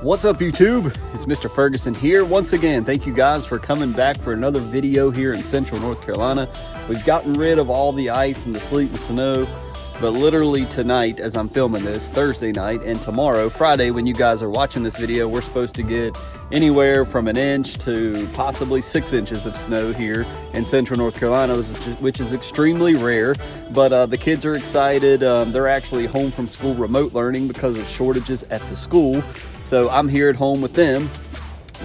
What's up, YouTube? It's Mr. Ferguson here once again. Thank you guys for coming back for another video here in Central North Carolina. We've gotten rid of all the ice and the sleet and snow, but literally tonight, as I'm filming this, Thursday night, and tomorrow, Friday, when you guys are watching this video, we're supposed to get anywhere from an inch to possibly 6 inches of snow here in Central North Carolina, which is extremely rare. But the kids are excited. They're actually home from school remote learning because of shortages at the school. So I'm here at home with them.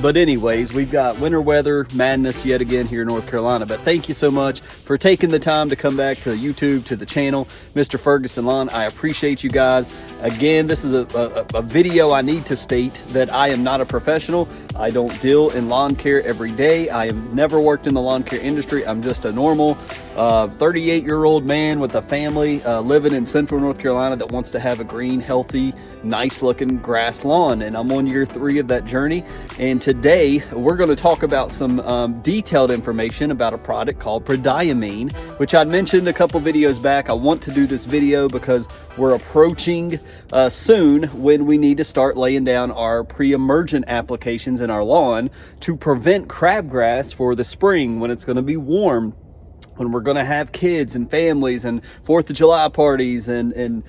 But anyways, we've got winter weather madness yet again here in North Carolina. But thank you so much for taking the time to come back to YouTube, to the channel, Mr. Ferguson Lawn. I appreciate you guys. Again, this is a video I need to state that I am not a professional. I don't deal in lawn care every day. I have never worked in the lawn care industry. I'm just a normal 38-year-old man with a family living in Central North Carolina that wants to have a green, healthy, nice-looking grass lawn. And I'm on year 3 of that journey. And today, we're going to talk about some detailed information about a product called Prodiamine, which I mentioned a couple videos back. I want to do this video because we're approaching soon when we need to start laying down our pre-emergent applications in our lawn to prevent crabgrass for the spring when it's going to be warm, when we're going to have kids and families and 4th of July parties and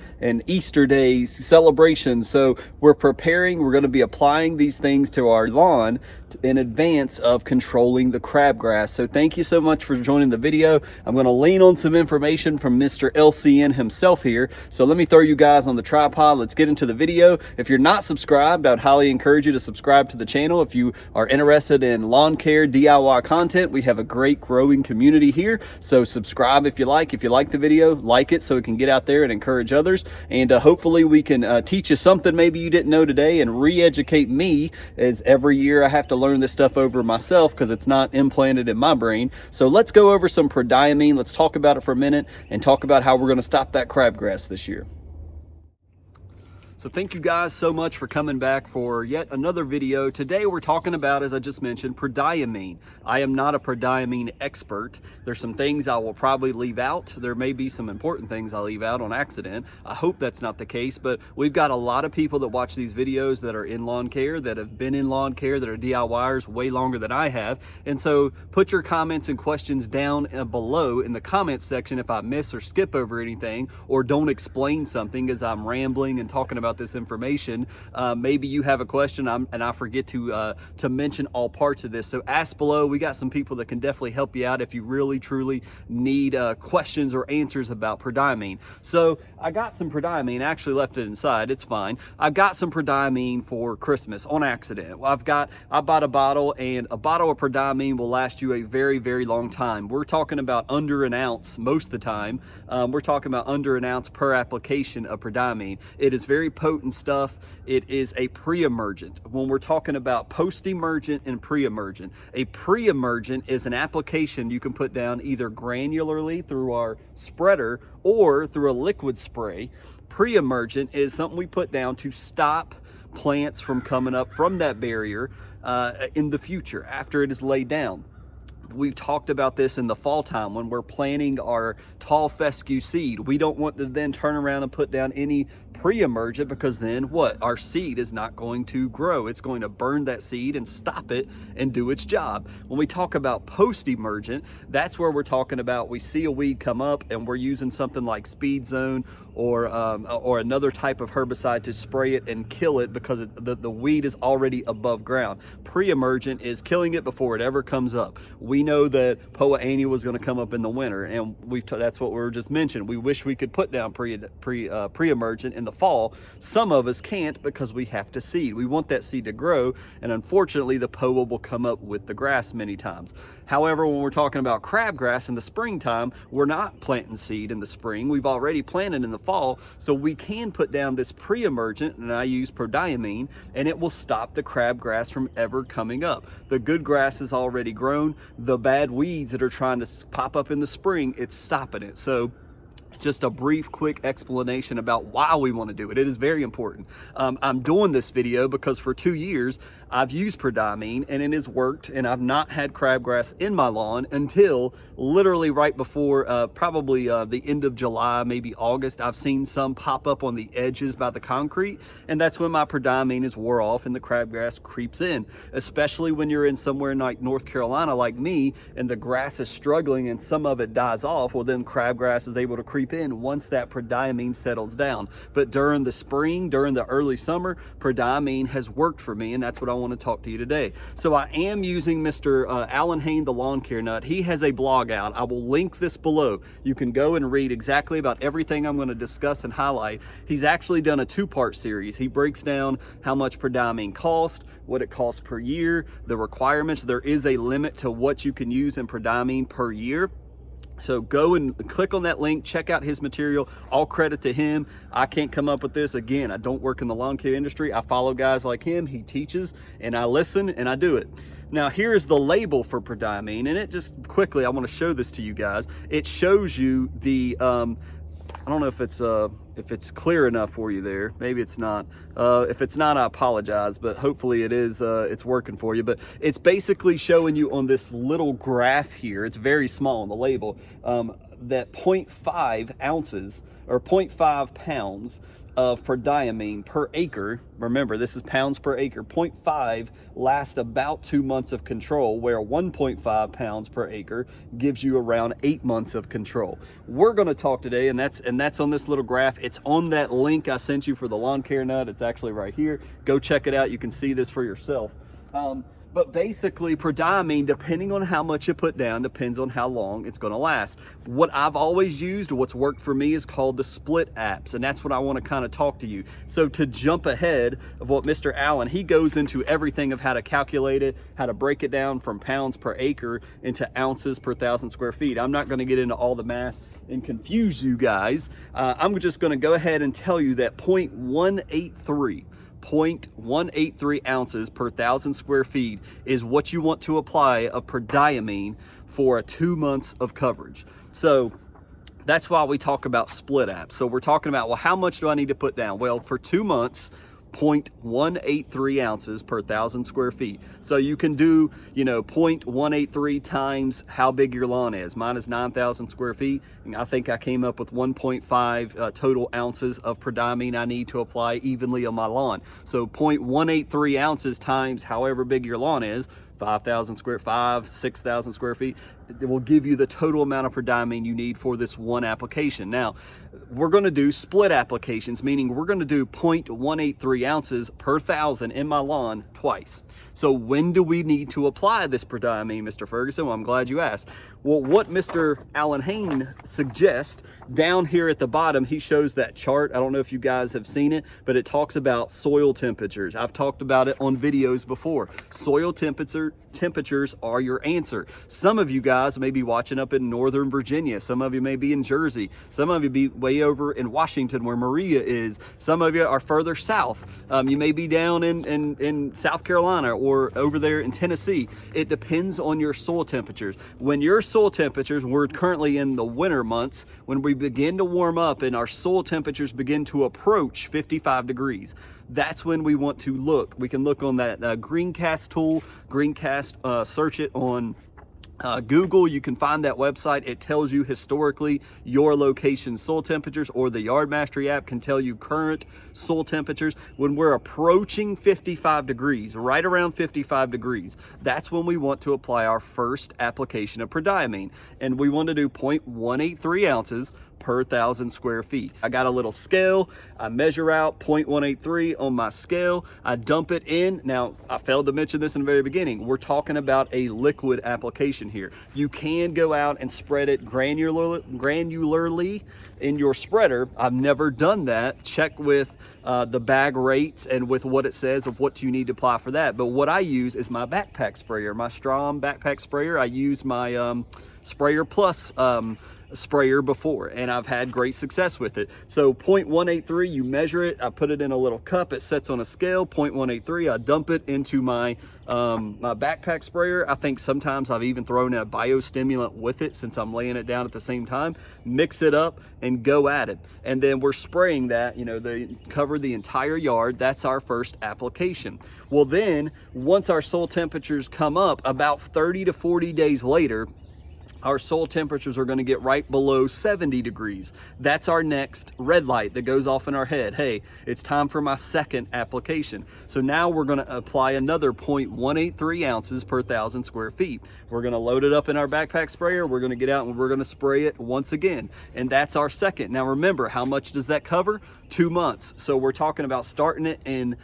Easter Day celebrations. So we're preparing, we're going to be applying these things to our lawn in advance of controlling the crabgrass. So thank you so much for joining the video. I'm going to lean on some information from Mr. LCN himself here. So let me throw you guys on the tripod. Let's get into the video. If you're not subscribed, I'd highly encourage you to subscribe to the channel. If you are interested in lawn care DIY content, we have a great growing community here. So subscribe if you like. If you like the video, like it so it can get out there and encourage others. And hopefully we can teach you something maybe you didn't know today and re-educate me, as every year I have to learn this stuff over myself because it's not implanted in my brain. So let's go over some Prodiamine. Let's talk about it for a minute and talk about how we're going to stop that crabgrass this year. So thank you guys so much for coming back for yet another video. Today we're talking about, as I just mentioned, Prodiamine. I am not a Prodiamine expert. There's some things I will probably leave out. There may be some important things I leave out on accident. I hope that's not the case, but we've got a lot of people that watch these videos that are in lawn care, that have been in lawn care, that are DIYers way longer than I have. And so put your comments and questions down below in the comments section if I miss or skip over anything or don't explain something as I'm rambling and talking about this information. Maybe you have a question and I forget to mention all parts of this. So ask below. We got some people that can definitely help you out if you really truly need questions or answers about Prodiamine. So I got some Prodiamine. I actually left it inside. It's fine. I got some Prodiamine for Christmas on accident. I bought a bottle, and a bottle of Prodiamine will last you a very, very long time. We're talking about under an ounce most of the time. We're talking about under an ounce per application of Prodiamine. It is very potent stuff. It is a pre-emergent. When we're talking about post-emergent and pre-emergent, a pre-emergent is an application you can put down either granularly through our spreader or through a liquid spray. Pre-emergent is something we put down to stop plants from coming up from that barrier in the future after it is laid down. We've talked about this in the fall time when we're planting our tall fescue seed. We don't want to then turn around and put down any pre-emergent, because then what? Our seed is not going to grow. It's going to burn that seed and stop it and do its job. When we talk about post-emergent, that's where we're talking about we see a weed come up and we're using something like Speed Zone or another type of herbicide to spray it and kill it because the weed is already above ground. Pre-emergent is killing it before it ever comes up. We know that Poa annua was going to come up in the winter, and that's what we were just mentioned. We wish we could put down pre-emergent in the fall. Some of us can't because we have to seed. We want that seed to grow, and unfortunately the Poa will come up with the grass many times. However, when we're talking about crabgrass in the springtime, we're not planting seed in the spring. We've already planted in the fall, so we can put down this pre-emergent, and I use Prodiamine, and it will stop the crabgrass from ever coming up. The good grass is already grown. The bad weeds that are trying to pop up in the spring, it's stopping it. So just a brief, quick explanation about why we want to do it. It is very important. I'm doing this video because for 2 years, I've used Prodiamine and it has worked, and I've not had crabgrass in my lawn until literally right before probably the end of July, maybe August. I've seen some pop up on the edges by the concrete, and that's when my Prodiamine is wore off and the crabgrass creeps in, especially when you're in somewhere like North Carolina like me and the grass is struggling and some of it dies off. Well, then crabgrass is able to creep in once that Prodiamine settles down. But during the spring, during the early summer, Prodiamine has worked for me, and that's what I want to talk to you today. So I am using Mr. Alan Hain, the lawn care nut. He has a blog out. I will link this below. You can go and read exactly about everything I'm going to discuss and highlight. He's actually done a two-part series. He breaks down how much Prodiamine costs, what it costs per year, the requirements. There is a limit to what you can use in Prodiamine per year. So go and click on that link, check out his material. All credit to him. I can't come up with this. Again, I don't work in the lawn care industry. I follow guys like him. He teaches and I listen and I do it. Now here's the label for Prodiamine, and it just quickly, I want to show this to you guys. It shows you the, I don't know if it's clear enough for you there. Maybe it's not. If it's not, I apologize, but hopefully it is, it's working for you. But it's basically showing you on this little graph here, it's very small on the label, that 0.5 ounces or 0.5 pounds of Prodiamine per acre. Remember, this is pounds per acre. 0.5 lasts about 2 months of control, where 1.5 pounds per acre gives you around 8 months of control. We're going to talk today, and that's on this little graph. It's on that link I sent you for the lawn care nut. It's actually right here. Go check it out. You can see this for yourself. But basically, Prodiamine, depending on how much you put down, depends on how long it's going to last. What I've always used, what's worked for me, is called the split apps, and that's what I want to kind of talk to you. So to jump ahead of what Mr. Allen, he goes into everything of how to calculate it, how to break it down from pounds per acre into ounces per 1,000 square feet. I'm not going to get into all the math and confuse you guys. I'm just going to go ahead and tell you that 0.183 ounces per 1,000 square feet is what you want to apply of Prodiamine for 2 months of coverage. So that's why we talk about split apps. So we're talking about, well, how much do I need to put down? Well, for 2 months, 0.183 ounces per 1,000 square feet. So you can do, 0.183 times how big your lawn is. Mine is 9,000 square feet. And I think I came up with 1.5 total ounces of Prodiamine I need to apply evenly on my lawn. So 0.183 ounces times however big your lawn is, 6,000 square feet, it will give you the total amount of Prodiamine you need for this one application. Now, we're going to do split applications, meaning we're going to do 0.183 ounces per 1,000 in my lawn twice. So when do we need to apply this Prodiamine, Mr. Ferguson? Well, I'm glad you asked. Well, what Mr. Alan Hain suggests, down here at the bottom, he shows that chart. I don't know if you guys have seen it, but it talks about soil temperatures. I've talked about it on videos before. Soil temperatures are your answer. Some of you guys may be watching up in Northern Virginia. Some of you may be in Jersey. Some of you be way over in Washington where Maria is. Some of you are further south. You may be down in South Carolina or over there in Tennessee. It depends on your soil temperatures. When your soil temperatures, we're currently in the winter months, when we begin to warm up and our soil temperatures begin to approach 55 degrees, that's when we want to look. We can look on that Greencast tool, Greencast, search it on Google. You can find that website. It tells you historically your location soil temperatures, or the Yard Mastery app can tell you current soil temperatures. When we're approaching 55 degrees, right around 55 degrees, that's when we want to apply our first application of Prodiamine. And we want to do 0.183 ounces per 1,000 square feet. I got a little scale. I measure out 0.183 on my scale. I dump it in. Now, I failed to mention this in the very beginning. We're talking about a liquid application here. You can go out and spread it granularly in your spreader. I've never done that. Check with the bag rates and with what it says of what you need to apply for that. But what I use is my backpack sprayer, my Strom backpack sprayer. I use my Sprayer Plus sprayer before, and I've had great success with it. So 0.183, you measure it, I put it in a little cup, it sets on a scale, 0.183, I dump it into my my backpack sprayer. I think sometimes I've even thrown in a biostimulant with it since I'm laying it down at the same time. Mix it up and go at it. And then we're spraying that, you know, they cover the entire yard. That's our first application. Well, then once our soil temperatures come up, about 30 to 40 days later, our soil temperatures are going to get right below 70 degrees. That's our next red light that goes off in our head. Hey, it's time for my second application. So now we're going to apply another 0.183 ounces per 1,000 square feet. We're going to load it up in our backpack sprayer. We're going to get out and we're going to spray it once again. And that's our second. Now remember, how much does that cover? 2 months. So we're talking about starting it in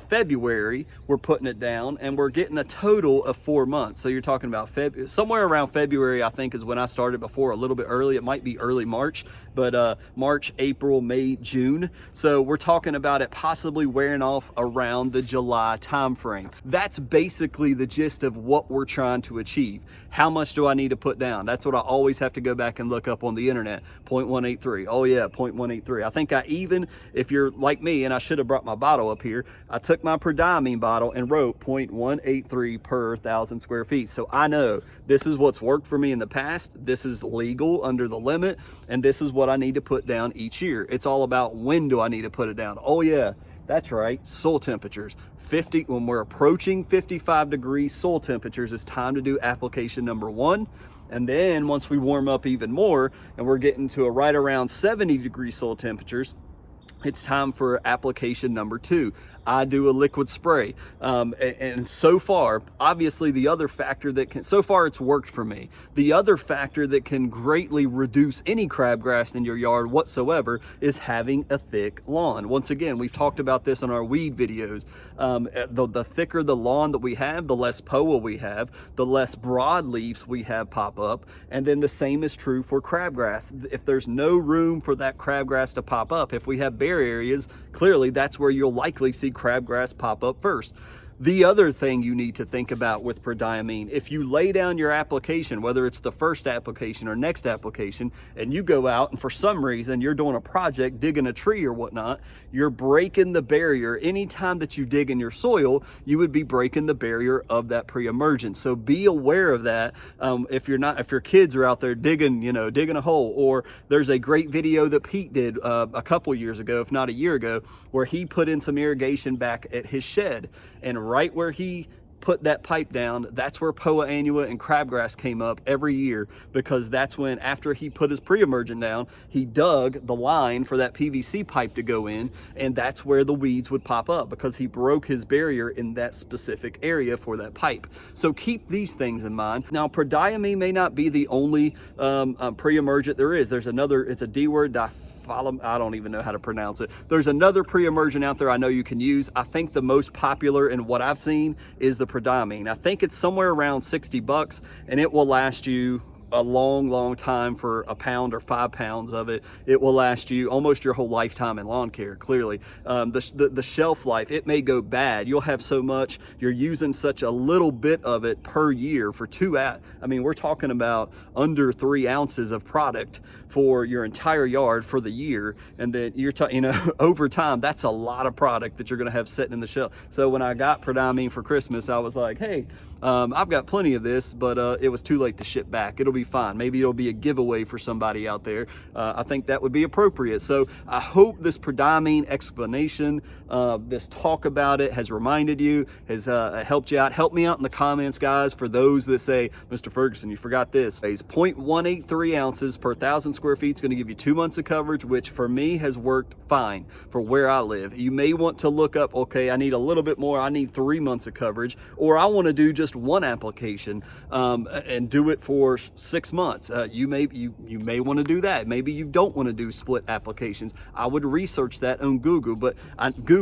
February. We're putting it down and we're getting a total of 4 months. So you're talking about somewhere around February, I think is when I started before, a little bit early. It might be early March, but March, April, May, June. So we're talking about it possibly wearing off around the July timeframe. That's basically the gist of what we're trying to achieve. How much do I need to put down? That's what I always have to go back and look up on the internet. 0.183. Oh yeah, 0.183. I think I even, if you're like me, and I should have brought my bottle up here, I took my Prodiamine bottle and wrote 0.183 per 1,000 square feet. So I know this is what's worked for me in the past. This is legal under the limit, and this is what I need to put down each year. It's all about when do I need to put it down. Oh yeah, that's right, soil temperatures. When we're approaching 55 degree soil temperatures, it's time to do application number 1. And then once we warm up even more and we're getting to a right around 70 degree soil temperatures, it's time for application number 2. I do a liquid spray. And so far, obviously the other factor that can, so far it's worked for me. The other factor that can greatly reduce any crabgrass in your yard whatsoever is having a thick lawn. Once again, we've talked about this in our weed videos. The thicker the lawn that we have, the less POA we have, the less broadleafs we have pop up. And then the same is true for crabgrass. If there's no room for that crabgrass to pop up, if we have bare areas, clearly that's where you'll likely see crabgrass pop up first. The other thing you need to think about with Prodiamine, if you lay down your application, whether it's the first application or next application, and you go out and for some reason you're doing a project, digging a tree or whatnot, you're breaking the barrier. Anytime that you dig in your soil, you would be breaking the barrier of that pre-emergent. So be aware of that. If your kids are out there digging, digging a hole, or there's a great video that Pete did a couple years ago, if not a year ago, where he put in some irrigation back at his shed, and right where he put that pipe down, that's where Poa annua and crabgrass came up every year, because that's when, after he put his pre-emergent down, he dug the line for that PVC pipe to go in, and that's where the weeds would pop up, because he broke his barrier in that specific area for that pipe. So keep these things in mind. Now, Prodiamine may not be the only pre-emergent there is. There's another, it's a D word, I don't even know how to pronounce it. There's another pre-emergent out there I know you can use. I think the most popular in what I've seen is the Prodiamine. I think it's somewhere around 60 bucks, and it will last you a long time. For a pound or 5 pounds of it, it will last you almost your whole lifetime in lawn care. Clearly, the shelf life, it may go bad. You'll have so much, you're using such a little bit of it per year for we're talking about under 3 ounces of product for your entire yard for the year, and then you're over time, that's a lot of product that you're going to have sitting in the shelf. So when I got Prodiamine for Christmas, I was like, hey, I've got plenty of this, but it was too late to ship back. It'll be fine. Maybe it'll be a giveaway for somebody out there. I think that would be appropriate. So I hope this Prodiamine explanation, this talk about it, has reminded you, has helped you out. Help me out in the comments, guys, for those that say, Mr. Ferguson, you forgot this. It's 0.183 ounces per 1,000 square feet. It's going to give you 2 months of coverage, which for me has worked fine for where I live. You may want to look up, okay, I need a little bit more. I need 3 months of coverage, or I want to do just 1 application and do it for 6 months. You may want to do that. Maybe you don't want to do split applications. I would research that on Google, but I know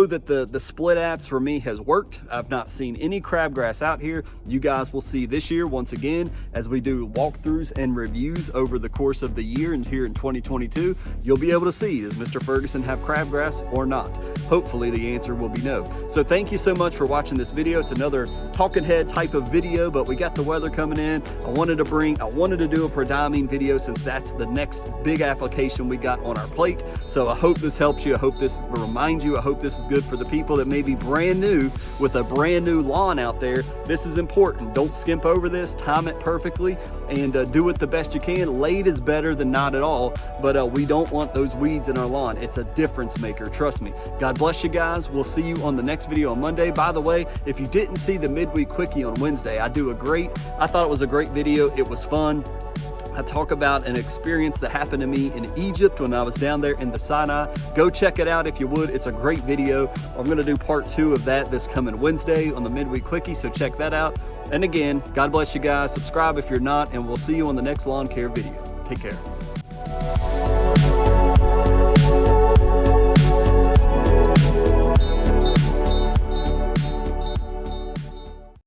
that the split apps for me has worked. I've not seen any crabgrass out here. You guys will see this year, once again, as we do walkthroughs and reviews over the course of the year, and here in 2022, you'll be able to see, does Mr. Ferguson have crabgrass or not? Hopefully the answer will be no. So thank you so much for watching this video. It's another talking head type of video, but we got the weather coming in. I wanted to do a Prodiamine video since that's the next big application we got on our plate. So I hope this helps you. I hope this reminds you. I hope this is good for the people that may be brand new with a brand new lawn out there. This is important. Don't skimp over this. Time it perfectly and do it the best you can. Late is better than not at all, but we don't want those weeds in our lawn. It's a difference maker, trust me. God bless you guys. We'll see you on the next video on Monday. By the way, if you didn't see the midweek quickie on Wednesday, I thought it was a great video. It was fun. I talk about an experience that happened to me in Egypt when I was down there in the Sinai. Go check it out if you would. It's a great video. I'm going to do part 2 of that this coming Wednesday on the midweek quickie, so check that out. And again, God bless you guys. Subscribe if you're not, and we'll see you on the next lawn care video. Take care.